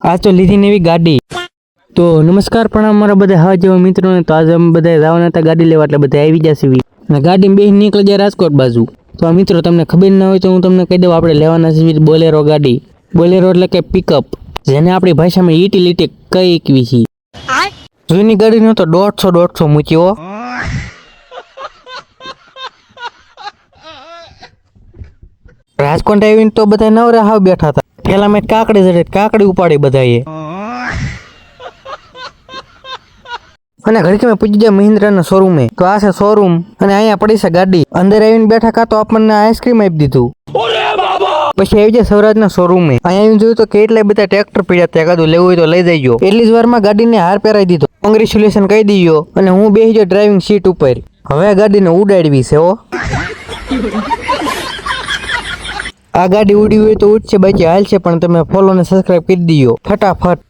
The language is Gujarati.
આ તો લીધી નવી ગાડી. તો નમસ્કાર પ્રણામ મારા બધા હા જેવા મિત્રોને. તો આજે અમે બધા જવાના હતા ગાડી લેવા, એટલે બધા આવી જશે અને ગાડી બેસી નીકળી જાય રાજકોટ બાજુ. તો આ મિત્રો તમને ખબર ના હોય તો હું તમને કહી દઉં, આપણે લેવાના છે બોલેરો ગાડી. બોલેરો એટલે કે પિકઅપ, જેને આપણી ભાષામાં યુટિલિટી કઈ કવી છે. જૂની ગાડીનો તો 150 મૂક્યો. રાજકોટ આવીને તો બધા નવરા હાવ બેઠા હતા. પેલા મેં કાકડી જડે કાકડી ઉપાડી બધાએ. અને ઘડી મેં પૂછી જાય મહિન્દ્રાના શોરૂમે. તો આ છે શોરૂમ અને અહીંયા પડી છે ગાડી. અંદર આવીને બેઠા કા તો આપણને આઈસ્ક્રીમ આપી દીધું. પછી આવી જાય સૌરાજના શોરૂમે. અહીંયા આવીને જોયું તો કેટલા બધા ટ્રેક્ટર પીડ્યા હતા. એકાદું લેવું હોય તો લઈ જઈજો. એટલી જ વારમાં ગાડીને હાર પહેરાવી દીધો, કોંગ્રેચ્યુલેશન કહી દીધો અને હું બેસી ગયો ડ્રાઇવિંગ સીટ ઉપર. હવે ગાડીને ઉડાડવી છે હો. આ ગાડી ઉડી હોય તો ઉડશે, બાકી હાલ છે. પણ તમે ફોલો અને સબસ્ક્રાઇબ કરી દીજો ફટાફટ.